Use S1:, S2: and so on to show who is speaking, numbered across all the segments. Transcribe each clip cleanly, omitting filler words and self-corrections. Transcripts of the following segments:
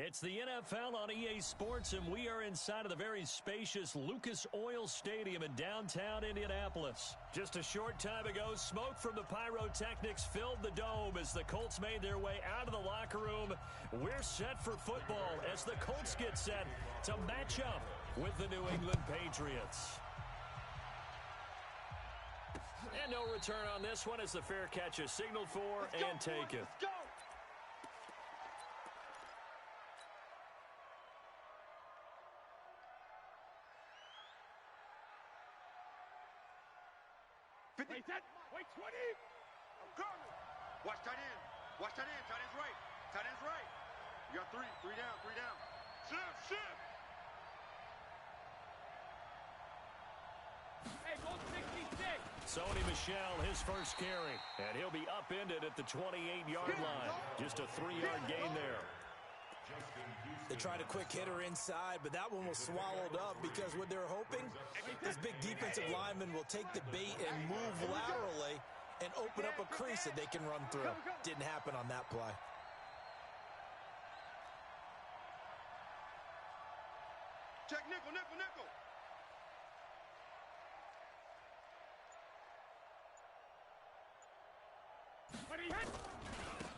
S1: It's the NFL on EA Sports, and we are inside of the very spacious Lucas Oil Stadium in downtown Indianapolis. Just a short time ago, smoke from the pyrotechnics filled the dome as the Colts made their way out of the locker room. We're set for football as the Colts get set to match up with the New England Patriots. And no return on this one as the fair catch is signaled for and taken.
S2: Let's go!
S3: Wait, 20.
S2: I'm coming. Watch tight end. Watch tight end. Tight end's right. Tight end's right. You got three. Three down. Three down. Shift.
S3: Hey, go 66.
S1: Sony Michel, his first carry. And he'll be upended at the 28-yard line. Just a 3-yard gain there.
S4: They tried a quick hitter inside, but that one was swallowed up because what they're hoping, this big defensive lineman will take the bait and move laterally and open up a crease that they can run through. Didn't happen on that play.
S2: Check nickel.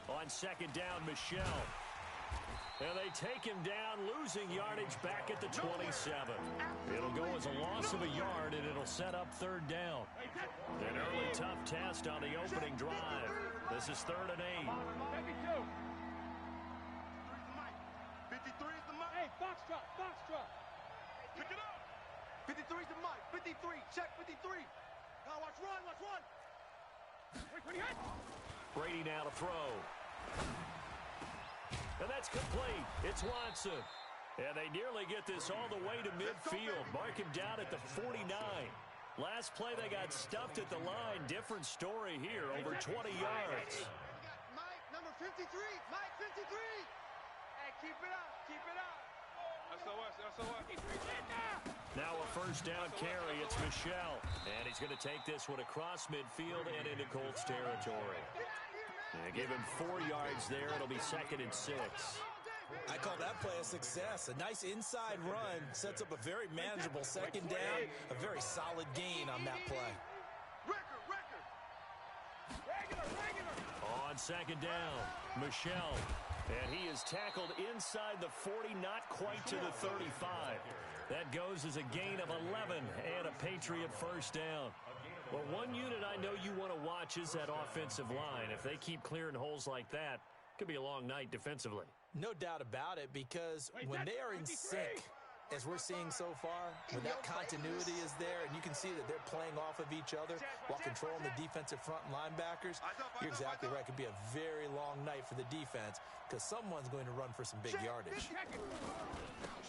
S1: On second down, Michel. And they take him down, losing yardage back at the 27. It'll go as a loss of a yard, and it'll set up third down. An early tough test on the opening drive. This is 3rd and 8.
S2: 53 is the mic.
S3: Hey, box drop.
S2: Pick it up.
S5: 53 is the mic. 53. Check 53. Now watch run.
S1: Brady now to throw. And that's complete. It's Watson. And they nearly get this all the way to midfield. Mark him down at the 49. Last play, they got stuffed at the line. Different story here, over 20 yards.
S5: We got Mike, number 53. Mike, 53. Hey, keep it up.
S2: SOS.
S1: Now a first down carry. It's Michel. And he's going to take this one across midfield and into Colts territory. And give him 4 yards there. It'll be 2nd and 6.
S4: I call that play a success. A nice inside run sets up a very manageable second down. A very solid gain on that play.
S1: On second down, Michel. And he is tackled inside the 40, not quite to the 35. That goes as a gain of 11 and a Patriot first down. Well, one unit I know you want to watch is that offensive line. If they keep clearing holes like that, it could be a long night defensively.
S4: No doubt about it, because when they are in sync, as we're seeing so far, when that continuity is there and you can see that they're playing off of each other while controlling the defensive front linebackers, you're exactly right. It could be a very long night for the defense because someone's going to run for some big yardage.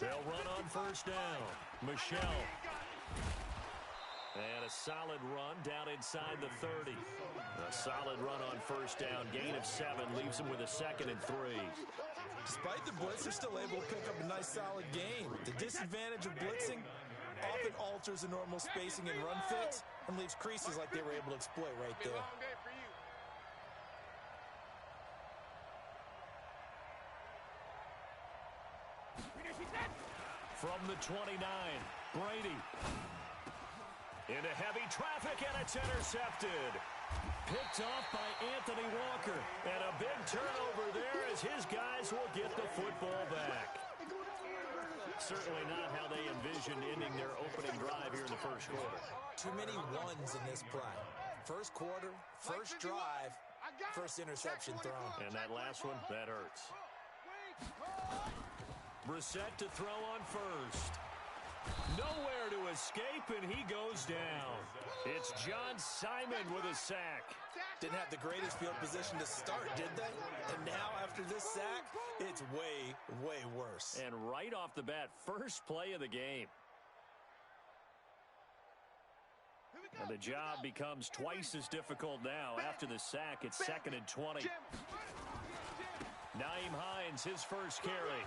S1: They'll run on first down. Michel. And a solid run down inside the 30. A solid run on first down. Gain of 7 leaves him with a 2nd and 3.
S4: Despite the blitz, they're still able to pick up a nice solid gain. The disadvantage of blitzing often alters the normal spacing and run fits and leaves creases like they were able to exploit right there.
S1: From the 29, Brady. Into heavy traffic, and it's intercepted. Picked off by Anthony Walker. And a big turnover there as his guys will get the football back. Certainly not how they envisioned ending their opening drive here in the first quarter.
S4: Too many ones in this play. First quarter, first drive, first interception thrown.
S1: And that last one, that hurts. Brissett to throw on first. Nowhere to escape, and he goes down. It's John Simon with a sack.
S4: Didn't have the greatest field position to start, did they? And now, after this sack, it's way, way worse.
S1: And right off the bat, first play of the game. And the job becomes twice as difficult now. After the sack, it's 2nd and 20. Nyheim Hines, his first carry.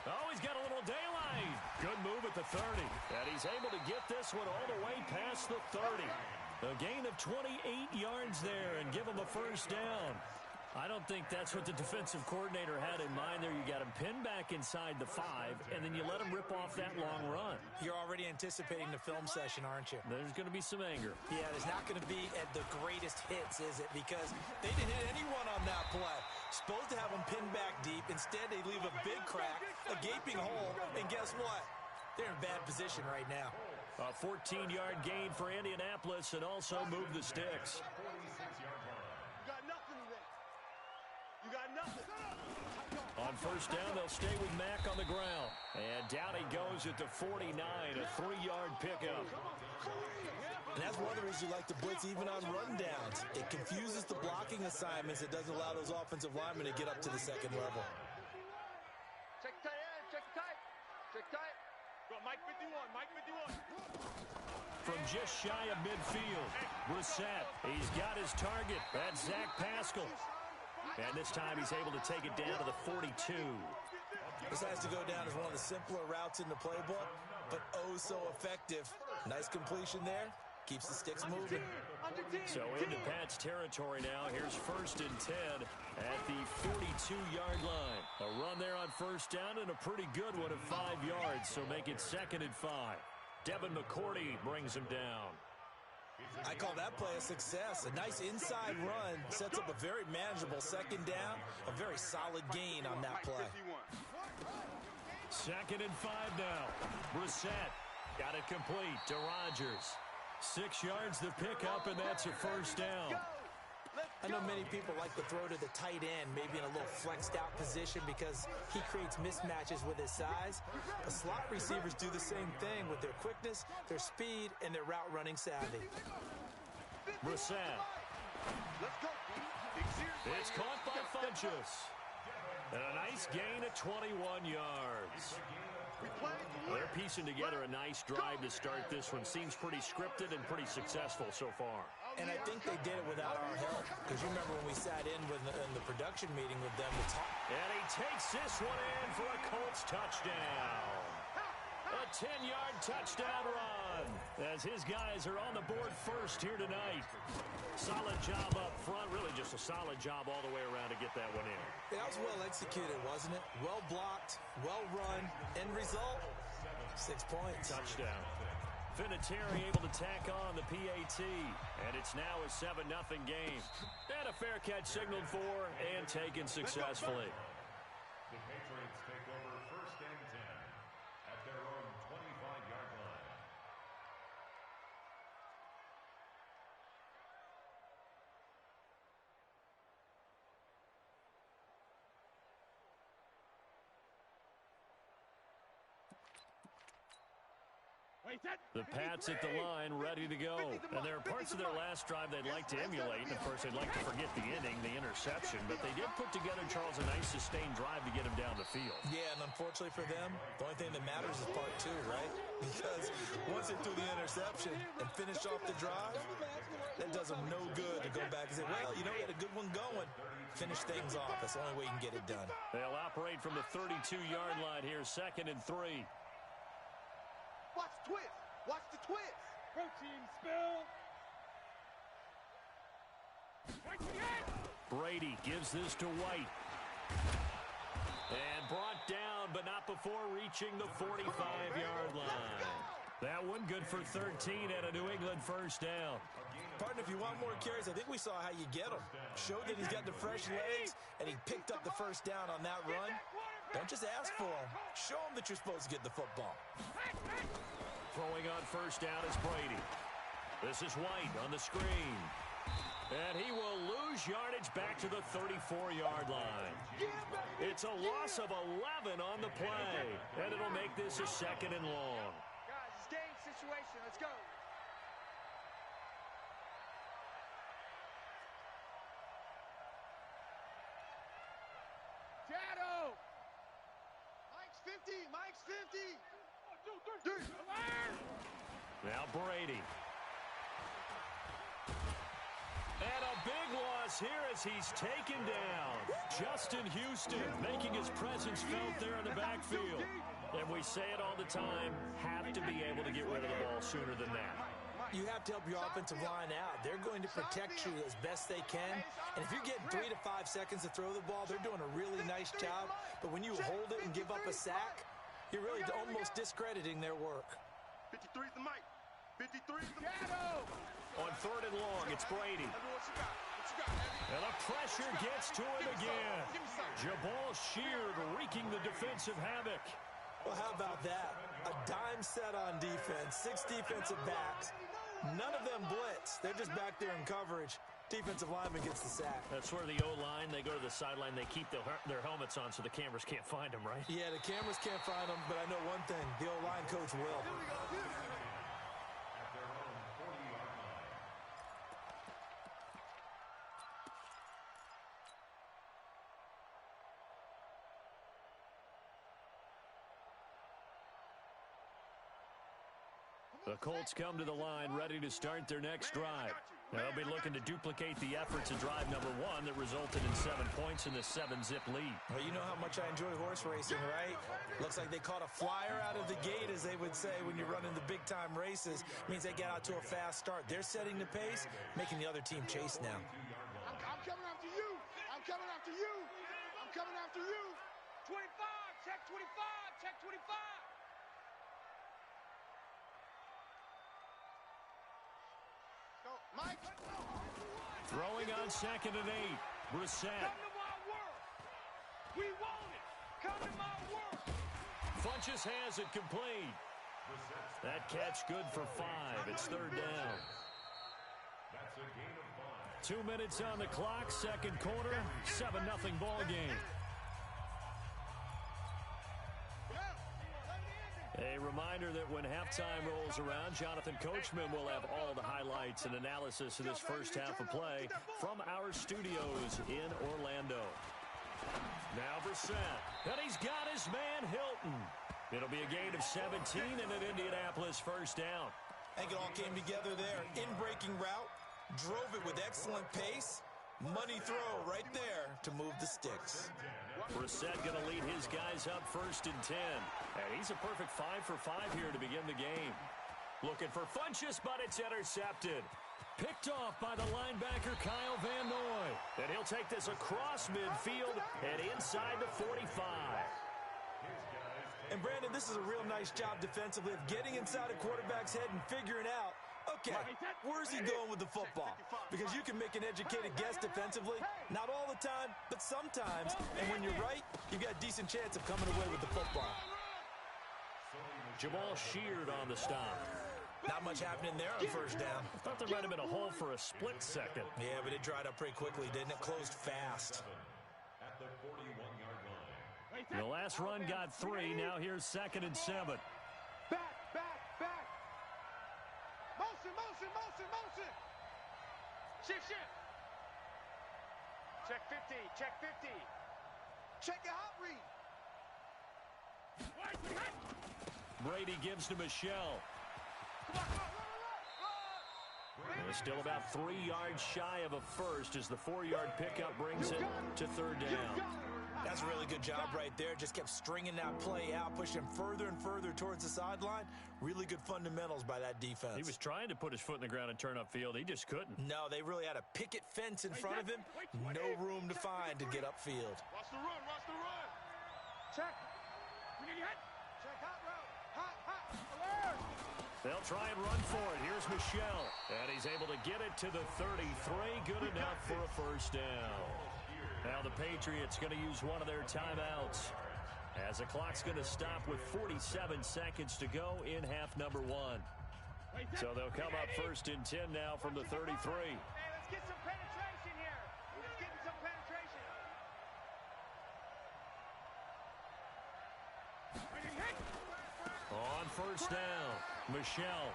S1: Oh, he's got a little daylight. Good move at the 30. And he's able to get this one all the way past the 30. A gain of 28 yards there and give him a first down. I don't think that's what the defensive coordinator had in mind there. You got him pinned back inside the 5, and then you let him rip off that long run.
S4: You're already anticipating the film session, aren't you?
S1: There's going to be some anger.
S4: Yeah, there's not going to be at the greatest hits, is it? Because they didn't hit anyone on that play. Supposed to have them pinned back deep. Instead, they leave a big crack, a gaping hole, and guess what? They're in bad position right now.
S1: A 14-yard gain for Indianapolis and also move the sticks.
S5: You got nothing today. You got nothing.
S1: On first down, they'll stay with Mack on the ground. And down he goes at the 49, a 3-yard pickup.
S4: And that's one of the reasons you like to blitz even on rundowns. It confuses the blocking assignments. It doesn't allow those offensive linemen to get up to the second level.
S5: Check tight end. Check tight. Check tight. Go, Mike 51. Mike 51.
S1: From just shy of midfield, Brissett. He's got his target. That's Zach Pascal. And this time he's able to take it down to the 42.
S4: This has to go down as one of the simpler routes in the playbook, but oh so effective. Nice completion there. Keeps the sticks moving.
S1: So into Pat's territory now. Here's first and 10 at the 42-yard line. A run there on first down and a pretty good one of 5 yards. So make it 2nd and 5. Devin McCourty brings him down.
S4: I call that play a success. A nice inside run sets up a very manageable second down. A very solid gain on that play.
S1: 2nd and 5 now. Brissett got it complete to Rodgers. 6 yards the pickup, and that's a first down.
S4: I know many people like to throw to the tight end, maybe in a little flexed out position because he creates mismatches with his size. But slot receivers do the same thing with their quickness, their speed, and their route running savvy.
S1: Brissett. It's caught by Funchess. And a nice gain of 21 yards. They're piecing together a nice drive to start this one. Seems pretty scripted and pretty successful so far.
S4: And I think they did it without our help. Because you remember when we sat in the production meeting with them to talk.
S1: And he takes this one in for a Colts touchdown. A 10-yard touchdown run as his guys are on the board first here tonight. Solid job up front. Really just a solid job all the way around to get that one in.
S4: That was well executed, wasn't it? Well blocked, well run. End result, 6 points.
S1: Touchdown. Vinatieri able to tack on the PAT. And it's now a 7-0 game. And a fair catch signaled for and taken successfully.
S6: The Patriots take over first and 10 at their own 25-yard line.
S1: The Pats at the line, ready to go. And there are parts of their last drive they'd like to emulate. And, of course, they'd like to forget the inning, the interception. But they did put together, Charles, a nice sustained drive to get him down the field.
S4: Yeah, and unfortunately for them, the only thing that matters is part 2, right? Because once they threw the interception and finished off the drive, that does them no good to go back and say, well, you know, we had a good one going. Finish things off. That's the only way you can get it done.
S1: They'll operate from the 32-yard line here, 2nd and 3.
S5: Watch the twist. Watch the twist.
S3: Protein spill.
S1: Brady gives this to White. And brought down, but not before reaching the 45-yard line. That one good for 13 and a New England first down.
S4: Partner, if you want more carries, I think we saw how you get them. Showed that he's got the fresh legs, and he picked up the first down on that run. Don't just ask for them. Show them that you're supposed to get the football.
S1: Throwing on first down is Brady. This is White on the screen. And he will lose yardage back to the 34-yard line. It's a loss of 11 on the play. And it'll make this a 2nd and long.
S5: Guys, it's game situation. Let's go.
S3: Shadow.
S5: Mike's 50. Mike's 50.
S1: Now Brady. And a big loss here as he's taken down. Justin Houston making his presence felt there in the backfield. And we say it all the time, have to be able to get rid of the ball sooner than that.
S5: Mike,
S4: You have to help your offensive line out. They're going to protect you as best they can. And if you're getting 3 to 5 seconds to throw the ball, they're doing a really nice job. But when you hold it and give up a sack, you're really almost discrediting their work.
S2: 53 is the mic. 53 is the mic.
S1: On 3rd and long, it's Brady. And the pressure gets to him again. Jabal Sheard wreaking the defensive havoc.
S4: Well, how about that? A dime set on defense, 6 defensive backs. None of them blitz. They're just back there in coverage. Defensive lineman gets the sack.
S1: That's where the O-line, they go to the sideline, they keep their helmets on so the cameras can't find them, right?
S4: Yeah, the cameras can't find them, but I know one thing. The O-line coach will.
S1: The Colts come to the line ready to start their next drive. They'll be looking to duplicate the efforts of drive number 1 that resulted in 7 points in the 7-zip lead.
S4: Well, you know how much I enjoy horse racing, right? Looks like they caught a flyer out of the gate, as they would say when you're running the big-time races. Means they get out to a fast start. They're setting the pace, making the other team chase now.
S5: I'm coming after you. I'm coming after you. I'm coming after you. 25, check 25, check 25. Mike.
S1: Throwing on 2nd and 8. Brissett.
S3: Come to my world. We want it. Come to my world.
S1: Funches has it complete. That catch good for 5. It's 3rd down.
S6: That's a gain of 5.
S1: 2 minutes on the clock. 2nd quarter. 7-0 ball game. A reminder that when halftime rolls around, Jonathan Coachman will have all the highlights and analysis of this first half of play from our studios in Orlando. Now Brissett, and he's got his man Hilton. It'll be a gain of 17 and an Indianapolis first down.
S4: I think it all came together there. In-breaking route, drove it with excellent pace. Money throw right there to move the sticks.
S1: Brissett going to lead his guys up 1st and 10. And he's a perfect 5 for 5 here to begin the game. Looking for Funches, but it's intercepted. Picked off by the linebacker Kyle Van Noy. And he'll take this across midfield and inside the 45.
S4: And Brandon, this is a real nice job defensively of getting inside a quarterback's head and figuring out, okay, where's he going with the football? Because you can make an educated guess defensively. Not all the time, but sometimes. And when you're right, you've got a decent chance of coming away with the football.
S1: Jabal Sheard on the stop.
S4: Not much happening there on 1st down.
S1: I thought there might have been a hole for a split second.
S4: Yeah, but it dried up pretty quickly, didn't it? Closed fast.
S6: At the 41-yard line.
S1: The last run got 3. Now here's 2nd and 7.
S5: Back. Motion. Shift. Check 50, check 50. Check your hot read.
S1: Brady gives to Michelle.
S5: Come on,
S1: And still about 3 yards shy of a first as the 4-yard pickup brings it to 3rd down.
S4: That's a really good job right there. Just kept stringing that play out, pushing him further and further towards the sideline. Really good fundamentals by that defense.
S1: He was trying to put his foot in the ground and turn upfield. He just couldn't.
S4: No, they really had a picket fence in front of him. No room to find to get upfield.
S2: Watch the run.
S5: check. We need your head. Check hot route. Hot. Alert.
S1: They'll try and run for it. Here's Michelle. And he's able to get it to the 33. Good enough for a first down. Now the Patriots going to use one of their timeouts as the clock's going to stop with 47 seconds to go in half number 1. So they'll come up 1st and 10 now from the 33.
S5: Hey, let's get some penetration here. Let's get some penetration.
S1: On 1st down, Michelle.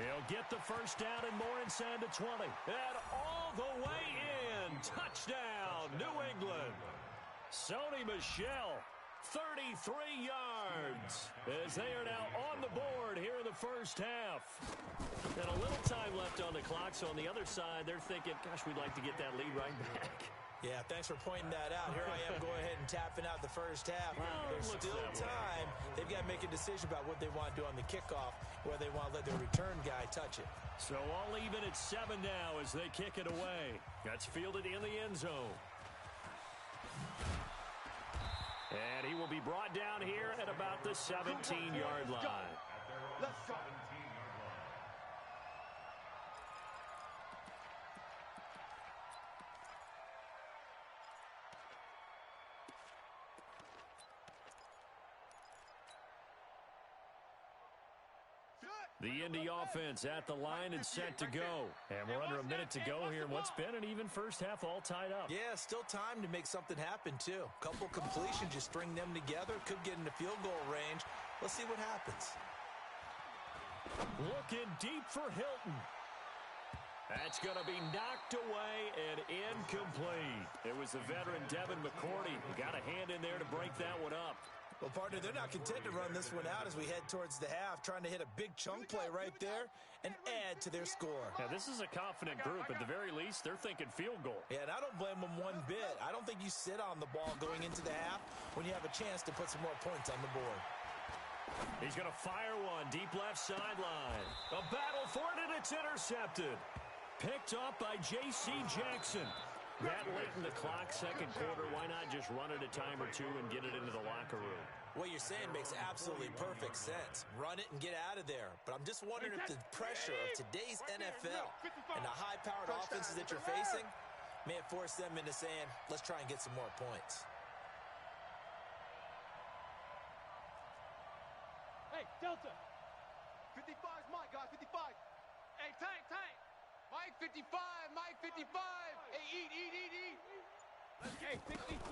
S1: He'll get the first down and more inside the 20. And all the way in. Touchdown, New England. Sony Michel, 33 yards as they are now on the board here in the first half. And a little time left on the clock, so on the other side, they're thinking, gosh, we'd like to get that lead right back.
S4: Yeah, thanks for pointing that out. Here I am going ahead and tapping out the first half. There's still time. They've got to make a decision about what they want to do on the kickoff, whether they want to let their return guy touch it.
S1: So all even at 7 now as they kick it away. That's fielded in the end zone. And he will be brought down here at about the 17-yard line.
S2: Let's go.
S1: The Indy offense at the line and set to go. And we're under a minute to go here in what's been an even first half all tied up.
S4: Yeah, still time to make something happen, too. Couple completions, you string them together, could get into field goal range. Let's see what happens.
S1: Looking deep for Hilton. That's going to be knocked away and incomplete. It was the veteran Devin McCourty who got a hand in there to break that one up.
S4: Well, partner, they're not content to run this one out as we head towards the half, trying to hit a big chunk play right there and add to their score.
S1: Yeah, this is a confident group. At the very least, they're thinking field goal.
S4: Yeah, and I don't blame them one bit. I don't think you sit on the ball going into the half when you have a chance to put some more points on the board.
S1: He's going to fire one deep left sideline. A battle for it, and it's intercepted. Picked off by J.C. Jackson. That late in the clock, second quarter, why not just run it a time or two and get it into the locker room?
S4: What you're saying makes absolutely perfect sense. Run it and get out of there. But I'm just wondering if the pressure of today's NFL and the high-powered offenses that you're facing may have forced them into saying, let's try and get some more points.
S3: Hey, Delta.
S5: 55 is Mike, guys, 55.
S3: Hey, Tank.
S5: Mike 55, Mike 55. Hey, eat.
S3: Hey, 66.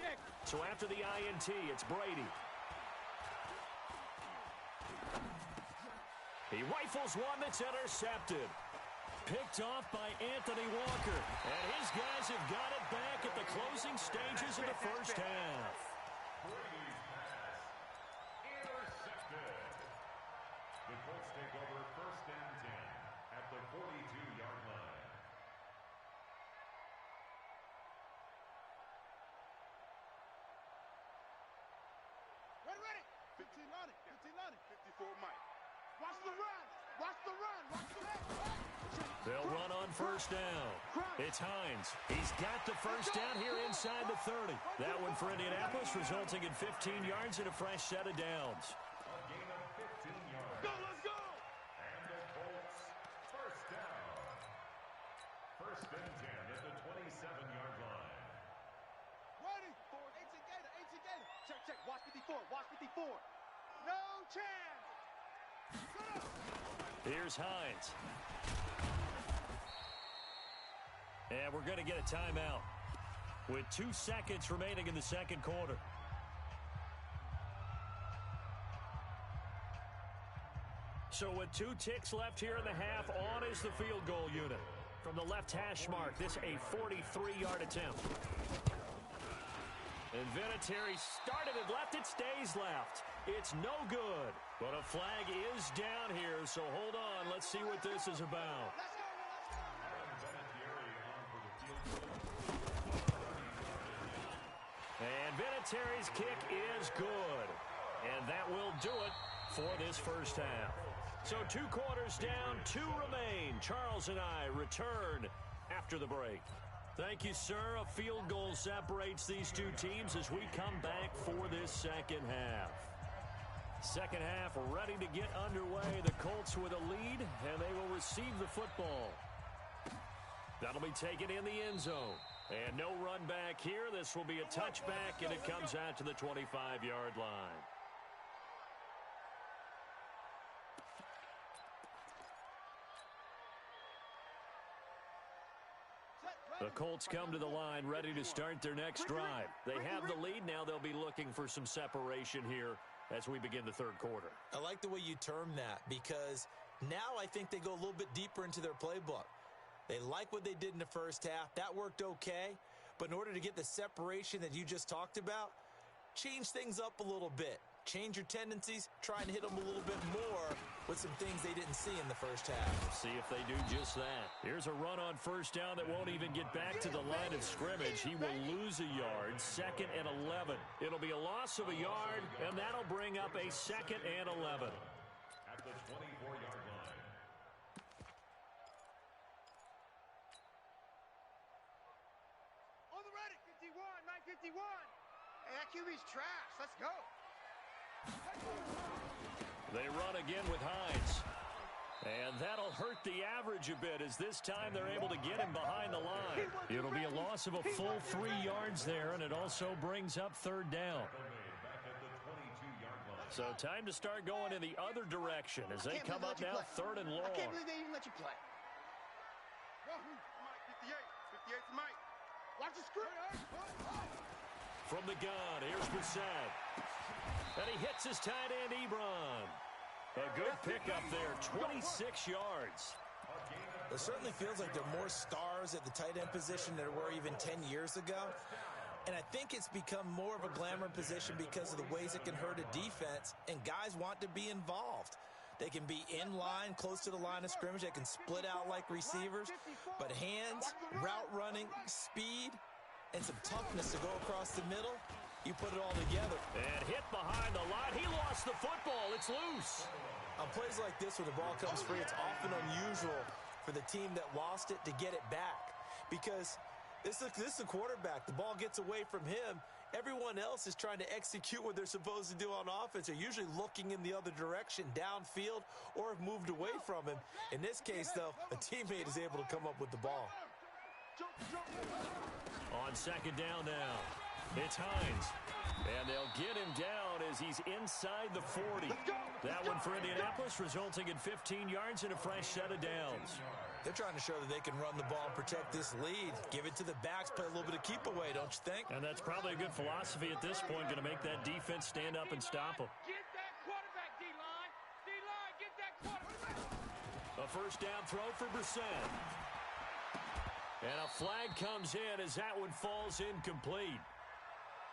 S1: So after the INT, it's Brady. He rifles one that's intercepted. Picked off by Anthony Walker. And his guys have got it back at the closing stages of the first half.
S6: Brady's pass intercepted. The Colts take over first and 10 at the 42-yard line.
S5: Ready. 15 on it. 54 Mike. Watch the run. Watch the run.
S1: They'll run on first down. It's Hines. He's got the first down here inside the 30. That one for Indianapolis, resulting in 15 yards and a fresh set of downs.
S6: A gain of 15 yards.
S3: Let's go.
S6: And the Colts first down. First and 10 at the 27-yard line.
S5: Ready. Forward. 18 Gator. Check. Watch 54. No chance.
S1: Here's Hines. And we're going to get a timeout with 2 seconds remaining in the second quarter. So with 2 ticks left here in the half, on is the field goal unit. From the left hash mark, this a 43-yard attempt. And Vinatieri started it left, it stays left. It's no good, but a flag is down here, so hold on. Let's see what this is about. And Vinatieri's kick is good. And that will do it for this first half. So 2 quarters down, 2 remain. Charles and I return after the break. Thank you, sir. A field goal separates these 2 teams as we come back for this second half. Second half ready to get underway. The Colts with a lead, and they will receive the football. That'll be taken in the end zone. And no run back here. This will be a touchback, and it comes out to the 25-yard line. The Colts come to the line ready to start their next drive. They have the lead. Now they'll be looking for some separation here as we begin the third quarter.
S4: I like the way you term that because now I think they go a little bit deeper into their playbook. They like what they did in the first half. That worked okay. But in order to get the separation that you just talked about, change things up a little bit. Change your tendencies, try and hit them a little bit more with some things they didn't see in the first half.
S1: We'll see if they do just that. Here's a run on first down that won't even get back to the line of scrimmage. He will lose a yard, 2nd and 11. It'll be a loss of a yard, and that'll bring up a 2nd and 11.
S6: At the 24-yard line.
S5: On the ready. 51, 951. Hey, that QB's trash. Let's go.
S1: They run again with Hines. And that'll hurt the average a bit as this time they're able to get him behind the line. It'll be a loss of a full 3 yards there, and it also brings up 3rd down. So time to start going in the other direction as they come up now 3rd and long.
S5: I can't believe they even let you play.
S2: Mike, 58 to Mike.
S5: Watch the screen.
S1: From the gun, here's Brissett. And he hits his tight end, Ebron. A good pickup there, 26 yards.
S4: It certainly feels like there are more stars at the tight end position than there were even 10 years ago. And I think it's become more of a glamour position because of the ways it can hurt a defense, and guys want to be involved. They can be in line, close to the line of scrimmage. They can split out like receivers. But hands, route running, speed, and some toughness to go across the middle, you put it all together.
S1: And hit behind the line. He lost the football. It's loose.
S4: On plays like this where the ball comes free, it's often unusual for the team that lost it to get it back. Because this is a quarterback. The ball gets away from him. Everyone else is trying to execute what they're supposed to do on offense. They're usually looking in the other direction, downfield, or have moved away from him. In this case, though, a teammate is able to come up with the ball.
S1: On 2nd down now, it's Hines. And they'll get him down as he's inside the 40. That one for Indianapolis, resulting in 15 yards and a fresh set of downs.
S4: They're trying to show that they can run the ball and protect this lead. Give it to the backs, play a little bit of keep away, don't you think?
S1: And that's probably a good philosophy at this point, going to make that defense stand up and stop them.
S3: Get that quarterback, D-line. D-line, get that quarterback.
S1: A first down throw for Brissett. And a flag comes in as that one falls incomplete.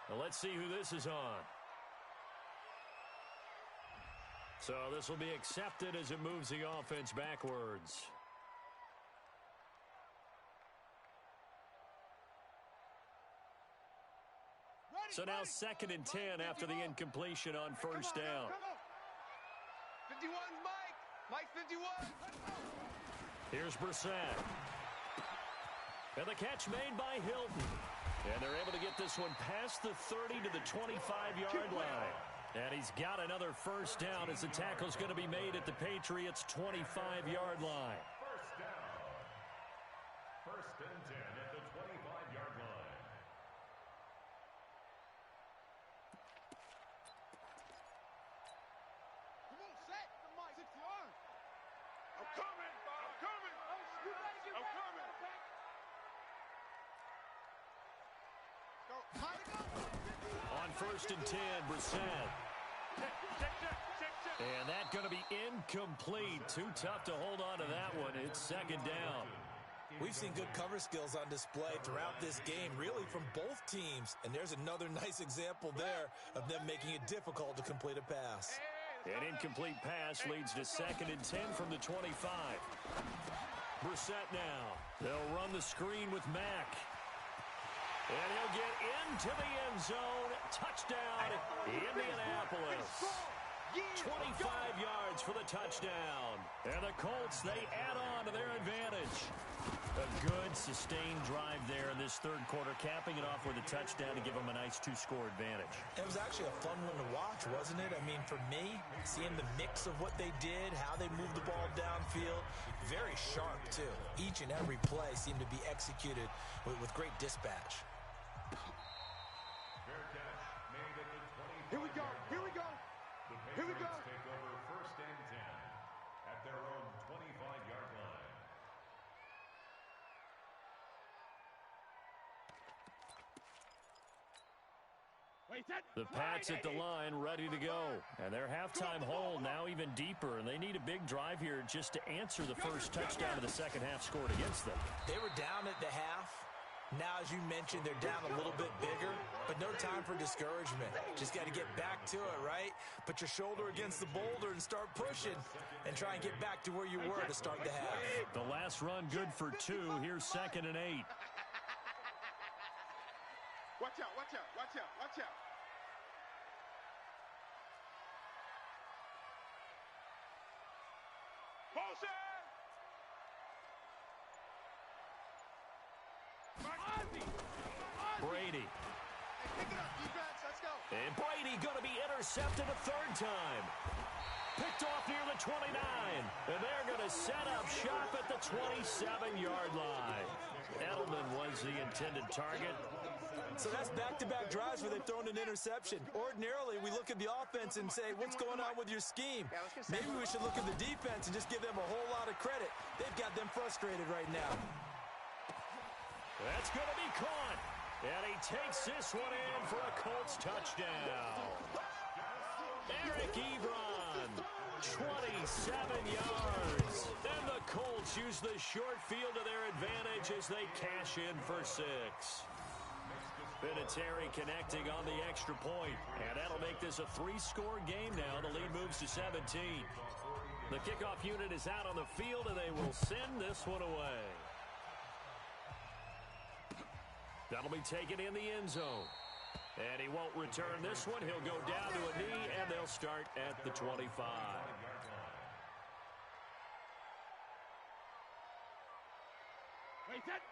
S1: Now let's see who this is on. So this will be accepted as it moves the offense backwards. So now 2nd and 10 after the incompletion on first down.
S5: 51's Mike. Mike 51.
S1: Here's Brissett. And the catch made by Hilton. And they're able to get this one past the 30 to the 25-yard line. And he's got another first down as the tackle's going to be made at the Patriots' 25-yard line.
S6: First down. 1st and 10 at the 25-yard line.
S5: Come on, set the Mike. 60 yards.
S2: I'm coming. I'm coming.
S5: You better get
S2: I'm
S5: back.
S2: coming.
S5: Go. Hide it up.
S1: On 1st and 10, Brissett. And that's going to be incomplete. Too tough to hold on to that one. It's 2nd down.
S4: We've seen good cover skills on display throughout this game, really from both teams. And there's another nice example there of them making it difficult to complete a pass.
S1: An incomplete pass leads to 2nd and 10 from the 25. Brissett now. They'll run the screen with Mack. And he'll get into the end zone. Touchdown, Indianapolis. 25 yards for the touchdown. And the Colts, they add on to their advantage. A good, sustained drive there in this 3rd quarter, capping it off with a touchdown to give them a nice 2-score advantage.
S4: It was actually a fun one to watch, wasn't it? I mean, for me, seeing the mix of what they did, how they moved the ball downfield, very sharp, too. Each and every play seemed to be executed with great dispatch.
S6: Fair catch made at the 25.
S5: Here we go. Here we go.
S6: The
S5: Here we go.
S6: Patriots take over 1st and 10 at their own 25-yard line.
S1: The Pats at the line, ready to go. And their halftime hole now even deeper, and they need a big drive here just to answer the first touchdown of the second half scored against them.
S4: They were down at the half, Now, as you mentioned, they're down a little bit bigger, but no time for discouragement. Just got to get back to it, right? Put your shoulder against the boulder and start pushing and try and get back to where you were to start the half.
S1: The last run good for 2. Here's 2nd and 8.
S2: Watch out, watch out, watch out, watch out.
S3: Motion!
S1: Brady.
S5: Pick it up, defense. Let's go.
S1: And Brady going to be intercepted a 3rd time. Picked off near the 29. And they're going to set up shop at the 27-yard line. Edelman was the intended target.
S4: So that's back-to-back drives where they've thrown an interception. Ordinarily, we look at the offense and say, what's going on with your scheme? Maybe we should look at the defense and just give them a whole lot of credit. They've got them frustrated right now.
S1: That's going to be caught. And he takes this one in for a Colts touchdown. Eric Ebron, 27 yards. And the Colts use the short field to their advantage as they cash in for 6. Vinatieri connecting on the extra point. And that'll make this a 3-score game now. The lead moves to 17. The kickoff unit is out on the field, and they will send this one away. That'll be taken in the end zone. And he won't return this one. He'll go down to a knee, and they'll start at the 25.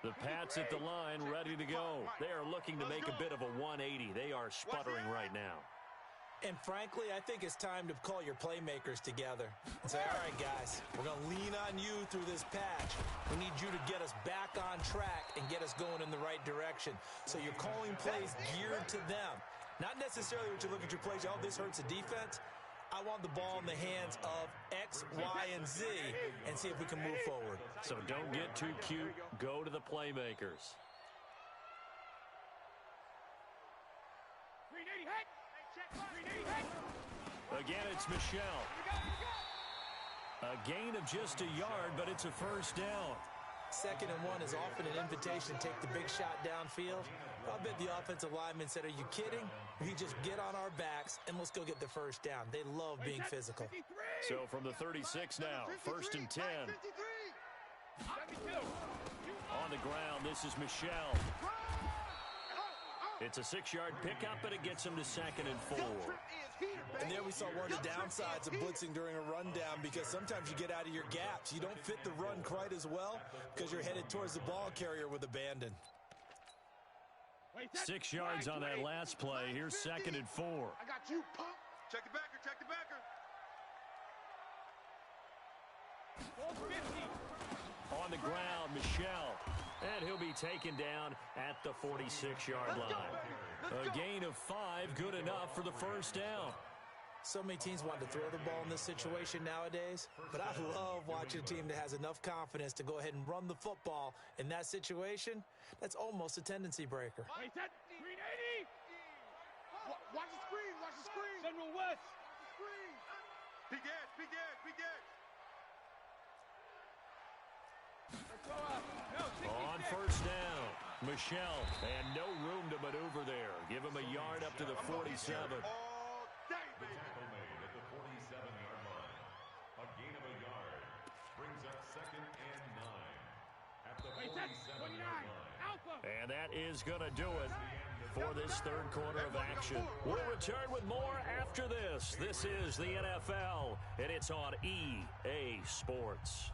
S1: The Pats at the line, ready to go. They are looking to make a bit of a 180. They are sputtering right now.
S4: And frankly, I think it's time to call your playmakers together and say, all right, guys, we're going to lean on you through this patch. We need you to get us back on track and get us going in the right direction. So you're calling plays geared to them. Not necessarily what you look at your plays, oh, this hurts the defense. I want the ball in the hands of X, Y, and Z and see if we can move forward.
S1: So don't get too cute. Go to the playmakers. Again, it's Michelle. A gain of just a yard, but it's a 1st down.
S4: 2nd and 1 is often an invitation to take the big shot downfield. I bet the offensive lineman said, are you kidding? We just get on our backs and let's go get the 1st down. They love being physical.
S1: So from the 36 now, 1st and 10. On the ground, this is Michelle. It's a 6-yard pickup, and it gets him to 2nd and 4.
S4: And there we saw one of the downsides of blitzing during a rundown, because sometimes you get out of your gaps. You don't fit the run quite as well because you're headed towards the ball carrier with abandon.
S1: 6 yards on that last play. Here's 2nd and 4.
S5: I got you, pump.
S2: Check the backer, check the backer.
S1: On the ground, Michelle. And he'll be taken down at the 46-yard line. A gain of 5, good enough for the 1st down.
S4: So many teams want to throw the ball in this situation nowadays, but I love watching a team that has enough confidence to go ahead and run the football in that situation. That's almost a tendency breaker.
S3: Watch the screen, watch the screen. Central West.
S2: Big edge, big edge, big edge.
S1: On 1st down, Michelle, and no room to maneuver there. Give him a yard up to the 47.
S2: All day,
S6: The
S2: baby.
S6: tackle made at the 47-yard line. A gain of a yard brings up 2nd and 9 at the 47-yard line.
S1: And that is going to do it for this 3rd quarter of action. We'll return with more after this. This is the NFL, and it's on EA Sports.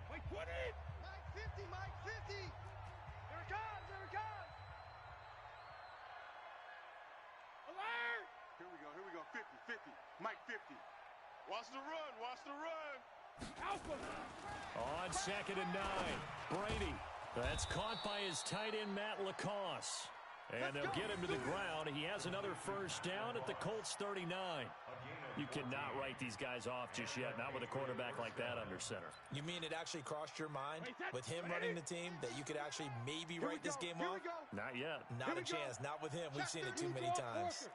S3: Mike 20!
S5: Mike 50, Mike 50. Here it comes, here it comes.
S3: Alert!
S2: Here we go, 50, 50. Mike 50. Watch the run, watch the run.
S3: Alpha!
S1: On 2nd and 9, Brady. That's caught by his tight end, Matt Lacoste. And they'll get him to the ground. He has another 1st down at the Colts 39. You cannot write these guys off just yet, not with a quarterback like that under center.
S4: You mean it actually crossed your mind with him running the team that you could actually maybe write this game off?
S1: Not yet.
S4: Not a chance. Not with him. We've seen it too many times.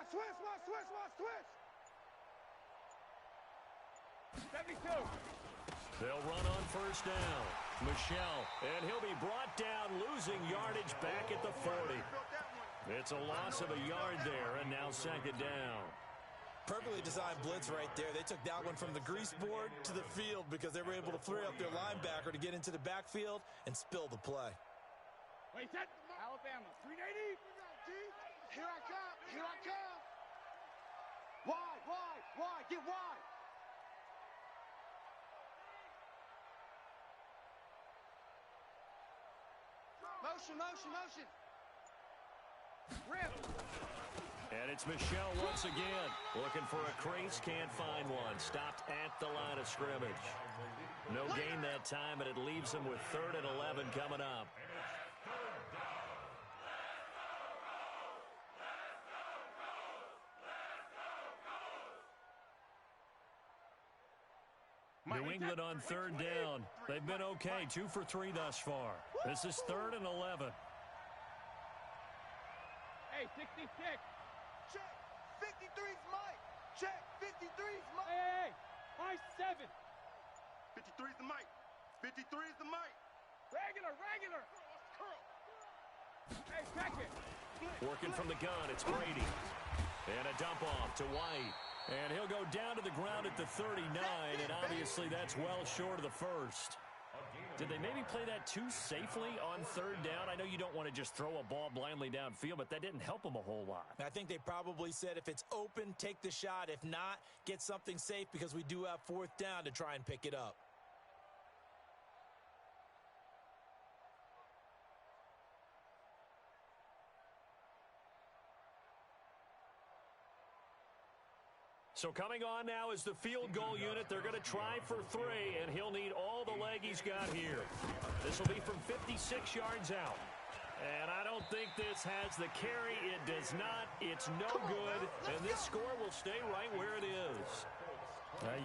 S5: Switch.
S3: 72.
S1: They'll run on first down. Michelle, and he'll be brought down, losing yardage back at the 40. It's a loss of a yard there, and now second down.
S4: Perfectly designed blitz right there. They took that one from the grease board to the field because they were able to flare up their linebacker to get into the backfield and spill the play.
S3: Wait, set. Alabama, 380.
S5: Here I come.
S3: Wide. Get wide.
S5: Motion.
S3: Rip.
S1: And it's Michelle once again. Looking for a crease, can't find one. Stopped at the line of scrimmage. No gain that time, and it leaves them with 3rd and 11 coming up. New England on 3rd down. They've been okay, 2 for 3 thus far. This is 3rd and 11.
S3: Hey, 66.
S5: Check. 53's Mike. Check. 53's Mike.
S3: Hey, high 7.
S2: 53's the Mike. 53's the Mike.
S3: Regular. Hey, check it.
S1: Working from the gun, it's Brady. And a dump off to White. And he'll go down to the ground at the 39, and obviously that's well short of the first. Did they maybe play that too safely on 3rd down? I know you don't want to just throw a ball blindly downfield, but that didn't help them a whole lot.
S4: I think they probably said if it's open, take the shot. If not, get something safe because we do have 4th down to try and pick it up.
S1: So coming on now is the field goal unit. They're going to try for 3, and he'll need all the leg he's got here. This will be from 56 yards out. And I don't think this has the carry. It does not. It's no good. And this score will stay right where it is.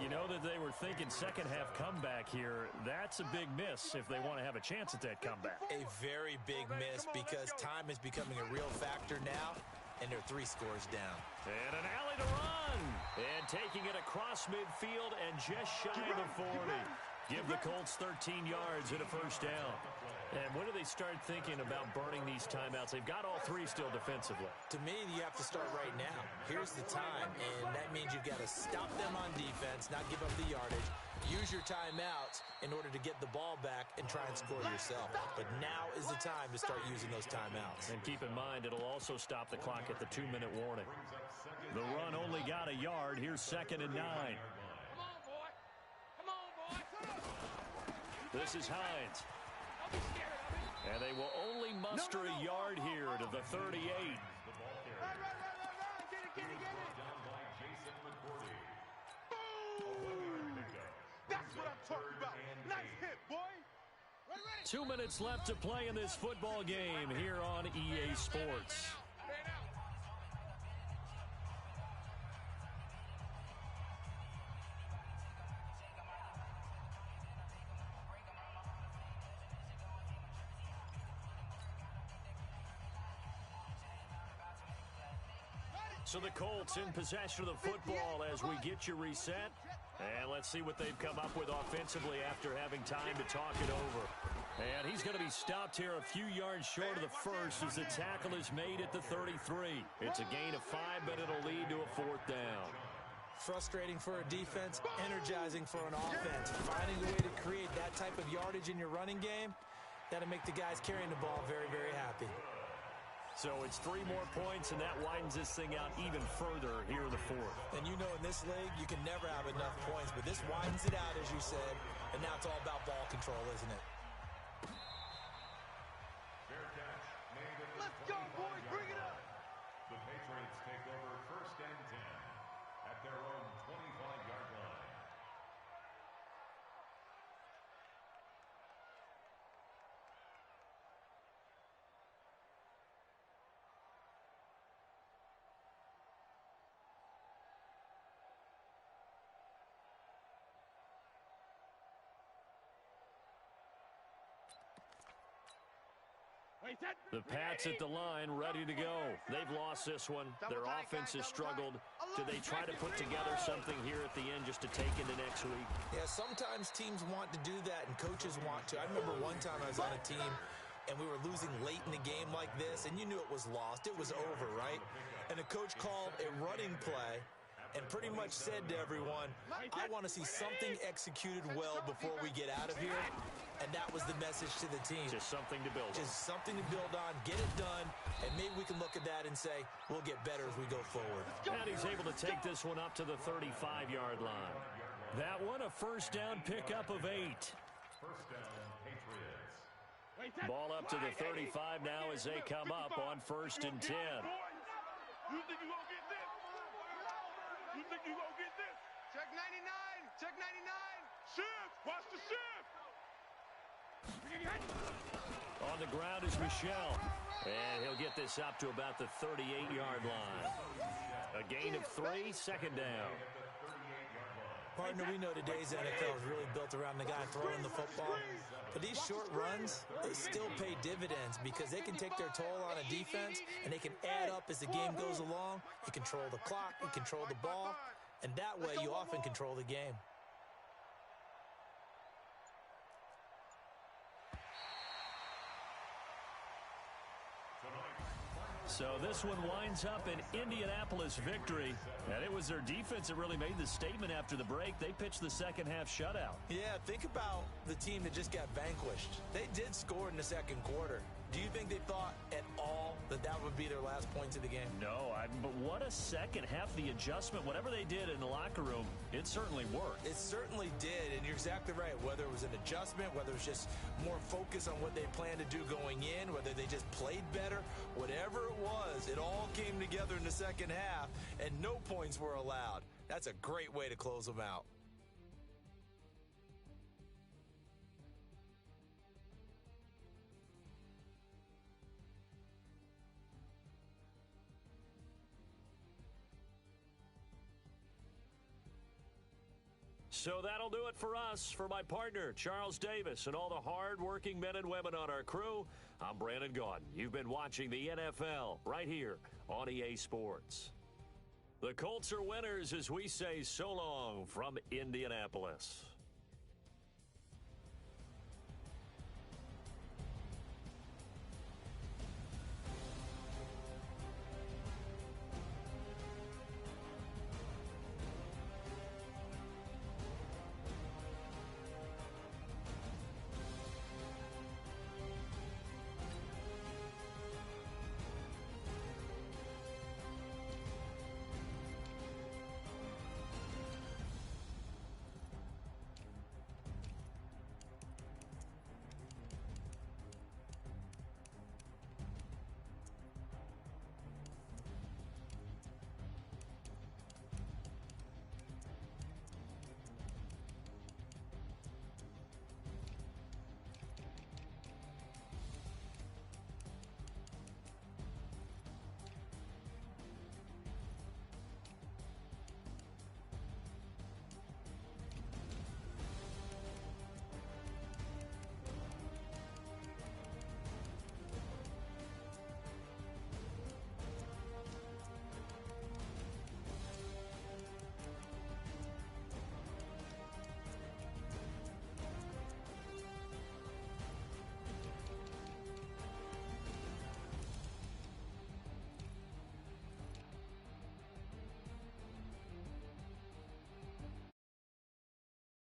S1: You know that they were thinking second half comeback here. That's a big miss if they want to have a chance at that comeback.
S4: A very big miss because time is becoming a real factor now, and they're 3 scores down.
S1: And an alley to run. And taking it across midfield and just shy of the 40. Give the Colts 13 yards and a first down. And when do they start thinking about burning these timeouts? They've got all 3 still defensively.
S4: To me, you have to start right now. Here's the time, and that means you've got to stop them on defense, not give up the yardage. Use your timeouts in order to get the ball back and try and score yourself. But now is the time to start using those timeouts.
S1: And keep in mind, it'll also stop the clock at the 2-minute warning. The run only got a yard. Here's 2nd and 9.
S3: Come on, boy.
S1: This is Hines. And they will only muster a yard here to the 38.
S5: Get it. That's what I'm talking about. Nice hit, boy.
S1: 2 minutes left to play in this football game here on EA Sports. So the Colts in possession of the football as we get you reset. And let's see what they've come up with offensively after having time to talk it over. And he's going to be stopped here a few yards short of the first as the tackle is made at the 33. It's a gain of 5, but it'll lead to a 4th down.
S4: Frustrating for a defense, energizing for an offense. Finding a way to create that type of yardage in your running game, that'll make the guys carrying the ball very, very happy.
S1: So it's 3 more points, and that widens this thing out even further here in the 4th.
S4: And you know in this league, you can never have enough points, but this widens it out, as you said, and now it's all about ball control, isn't it?
S5: Let's go, boys. Bring it up.
S6: The Patriots take over 1st and 10 at their own 25-yard line.
S1: The Pats at the line, ready to go. They've lost this one. Their offense has struggled. Do they try to put together something here at the end just to take into next week?
S4: Yeah, sometimes teams want to do that and coaches want to. I remember one time I was on a team and we were losing late in the game like this, and you knew it was lost. It was over, right? And the coach called a running play and pretty much said to everyone, I want to see something executed well before we get out of here. And that was the message to the team.
S1: Just something to build on.
S4: Just something to build on, get it done, and maybe we can look at that and say, we'll get better as we go forward.
S1: And he's able to take this one up to the 35-yard line. That one, a first down pickup of 8.
S6: First down, Patriots.
S1: Ball up to the 35 now as they come up on 1st and 10.
S3: You think you gonna get this? You think you gonna get this?
S5: Check 99. Check 99.
S3: Shift. Watch the shift.
S1: On the ground is Michelle. And he'll get this up to about the 38-yard line. A gain of 3, second down.
S4: Partner, we know today's NFL is really built around the guy throwing the football. But these short runs, they still pay dividends because they can take their toll on a defense and they can add up as the game goes along. You control the clock, you control the ball, and that way you often control the game.
S1: So this one winds up an Indianapolis victory. And it was their defense that really made the statement after the break. They pitched the second half shutout.
S4: Yeah, think about the team that just got vanquished. They did score in the second quarter. Do you think they thought at all that that would be their last points of the game?
S1: No, but what a second half. The adjustment, whatever they did in the locker room, it certainly worked.
S4: It certainly did, and you're exactly right. Whether it was an adjustment, whether it was just more focus on what they planned to do going in, whether they just played better, whatever it was, it all came together in the second half, and no points were allowed. That's a great way to close them out.
S1: So that'll do it for us. For my partner, Charles Davis, and all the hard-working men and women on our crew, I'm Brandon Gaudin. You've been watching the NFL right here on EA Sports. The Colts are winners as we say so long from Indianapolis.